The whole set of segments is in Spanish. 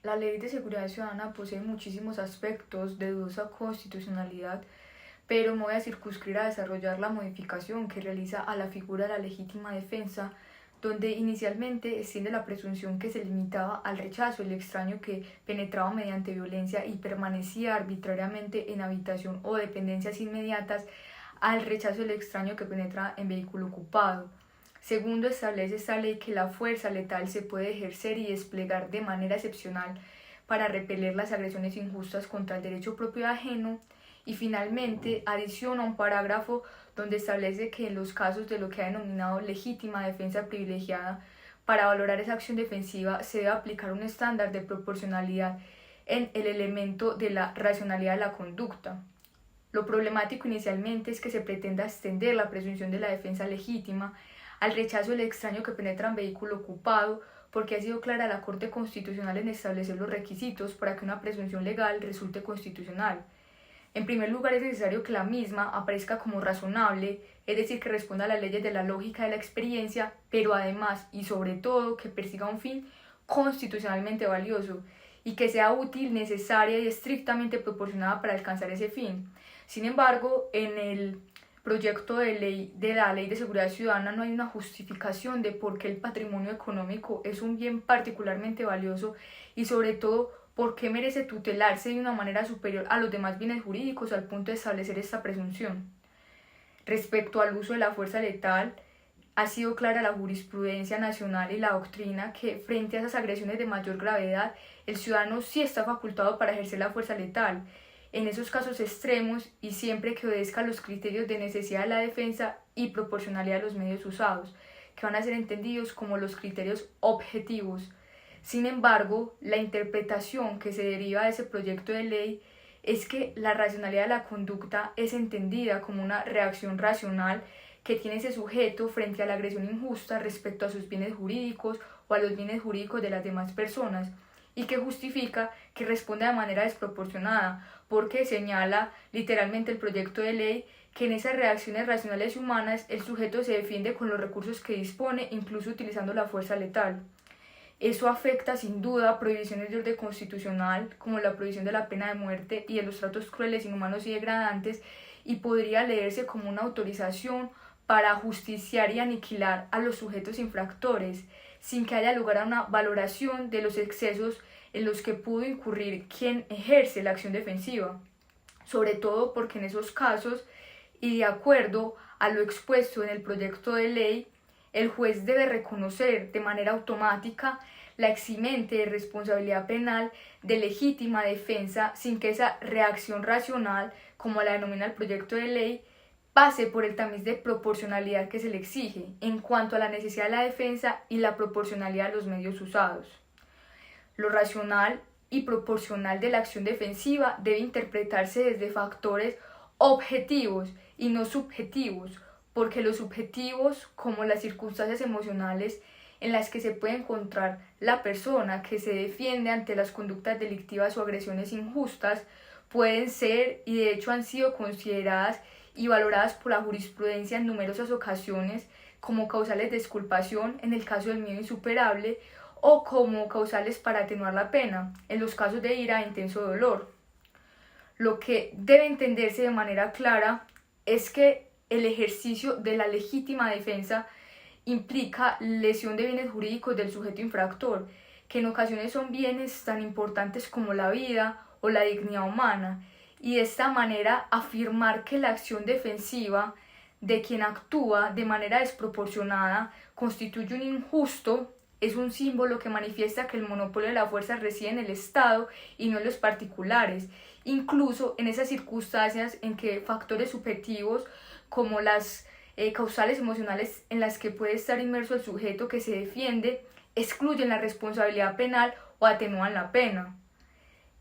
La Ley de Seguridad Ciudadana posee muchísimos aspectos de dudosa constitucionalidad, pero me voy a circunscribir a desarrollar la modificación que realiza a la figura de la legítima defensa, donde inicialmente extiende la presunción que se limitaba al rechazo el extraño que penetraba mediante violencia y permanecía arbitrariamente en habitación o dependencias inmediatas, al rechazo del extraño que penetra en vehículo ocupado. Segundo, establece esta ley que la fuerza letal se puede ejercer y desplegar de manera excepcional para repeler las agresiones injustas contra el derecho propio ajeno. Y finalmente, adiciona un parágrafo donde establece que en los casos de lo que ha denominado legítima defensa privilegiada, para valorar esa acción defensiva se debe aplicar un estándar de proporcionalidad en el elemento de la racionalidad de la conducta. Lo problemático inicialmente es que se pretenda extender la presunción de la defensa legítima al rechazo del extraño que penetra en vehículo ocupado, porque ha sido clara la Corte Constitucional en establecer los requisitos para que una presunción legal resulte constitucional. En primer lugar, es necesario que la misma aparezca como razonable, es decir, que responda a las leyes de la lógica de la experiencia, pero además y sobre todo que persiga un fin constitucionalmente valioso y que sea útil, necesaria y estrictamente proporcionada para alcanzar ese fin. Sin embargo, en el proyecto de la Ley de Seguridad Ciudadana no hay una justificación de por qué el patrimonio económico es un bien particularmente valioso y sobre todo por qué merece tutelarse de una manera superior a los demás bienes jurídicos al punto de establecer esta presunción. Respecto al uso de la fuerza letal, ha sido clara la jurisprudencia nacional y la doctrina que frente a esas agresiones de mayor gravedad, el ciudadano sí está facultado para ejercer la fuerza letal, en esos casos extremos y siempre que obedezca los criterios de necesidad de la defensa y proporcionalidad de los medios usados, que van a ser entendidos como los criterios objetivos. Sin embargo, la interpretación que se deriva de ese proyecto de ley es que la racionalidad de la conducta es entendida como una reacción racional que tiene ese sujeto frente a la agresión injusta respecto a sus bienes jurídicos o a los bienes jurídicos de las demás personas, y que justifica que responda de manera desproporcionada, porque señala literalmente el proyecto de ley que en esas reacciones racionales y humanas el sujeto se defiende con los recursos que dispone, incluso utilizando la fuerza letal. Eso afecta sin duda a prohibiciones de orden constitucional, como la prohibición de la pena de muerte y de los tratos crueles, inhumanos y degradantes, y podría leerse como una autorización para justiciar y aniquilar a los sujetos infractores, sin que haya lugar a una valoración de los excesos en los que pudo incurrir quien ejerce la acción defensiva, sobre todo porque en esos casos, y de acuerdo a lo expuesto en el proyecto de ley, el juez debe reconocer de manera automática la eximente de responsabilidad penal de legítima defensa sin que esa reacción racional, como la denomina el proyecto de ley, pase por el tamiz de proporcionalidad que se le exige en cuanto a la necesidad de la defensa y la proporcionalidad de los medios usados. Lo racional y proporcional de la acción defensiva debe interpretarse desde factores objetivos y no subjetivos, porque los subjetivos, como las circunstancias emocionales en las que se puede encontrar la persona que se defiende ante las conductas delictivas o agresiones injustas, pueden ser y de hecho han sido consideradas y valoradas por la jurisprudencia en numerosas ocasiones como causales de exculpación en el caso del miedo insuperable o como causales para atenuar la pena en los casos de ira e intenso dolor. Lo que debe entenderse de manera clara es que el ejercicio de la legítima defensa implica lesión de bienes jurídicos del sujeto infractor, que en ocasiones son bienes tan importantes como la vida o la dignidad humana, y de esta manera afirmar que la acción defensiva de quien actúa de manera desproporcionada constituye un injusto es un símbolo que manifiesta que el monopolio de la fuerza reside en el Estado y no en los particulares, incluso en esas circunstancias en que factores subjetivos como las causales emocionales en las que puede estar inmerso el sujeto que se defiende excluyen la responsabilidad penal o atenúan la pena.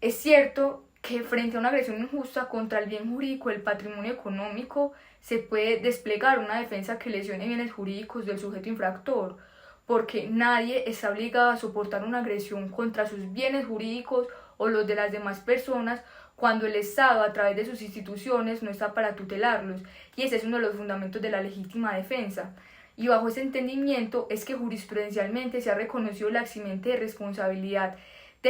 Es cierto que frente a una agresión injusta contra el bien jurídico del patrimonio económico se puede desplegar una defensa que lesione bienes jurídicos del sujeto infractor, porque nadie está obligado a soportar una agresión contra sus bienes jurídicos o los de las demás personas cuando el Estado, a través de sus instituciones, no está para tutelarlos, y ese es uno de los fundamentos de la legítima defensa. Y bajo ese entendimiento es que jurisprudencialmente se ha reconocido la eximente de responsabilidad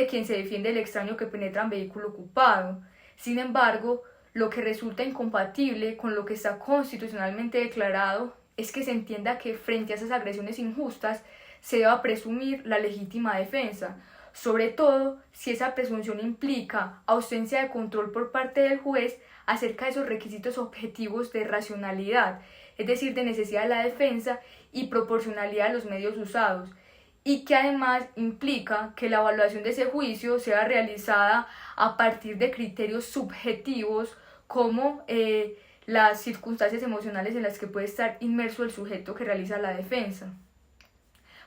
de quien se defiende el extraño que penetra en vehículo ocupado. Sin embargo, lo que resulta incompatible con lo que está constitucionalmente declarado es que se entienda que frente a esas agresiones injustas se deba presumir la legítima defensa, sobre todo si esa presunción implica ausencia de control por parte del juez acerca de esos requisitos objetivos de racionalidad, es decir, de necesidad de la defensa y proporcionalidad de los medios usados, y que además implica que la evaluación de ese juicio sea realizada a partir de criterios subjetivos como las circunstancias emocionales en las que puede estar inmerso el sujeto que realiza la defensa.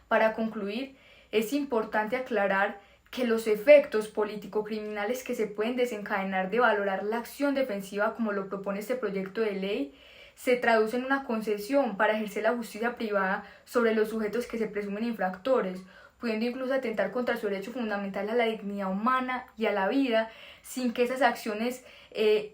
Para concluir, es importante aclarar que los efectos político-criminales que se pueden desencadenar de valorar la acción defensiva como lo propone este proyecto de ley se traducen en una concesión para ejercer la justicia privada sobre los sujetos que se presumen infractores, pudiendo incluso atentar contra su derecho fundamental a la dignidad humana y a la vida, sin que esas acciones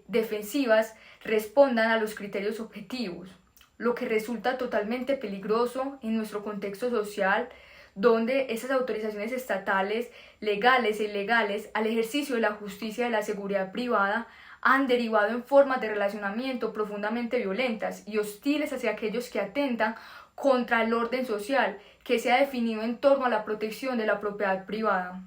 defensivas respondan a los criterios objetivos, lo que resulta totalmente peligroso en nuestro contexto social, donde esas autorizaciones estatales, legales e ilegales, al ejercicio de la justicia y de la seguridad privada, han derivado en formas de relacionamiento profundamente violentas y hostiles hacia aquellos que atentan contra el orden social que se ha definido en torno a la protección de la propiedad privada.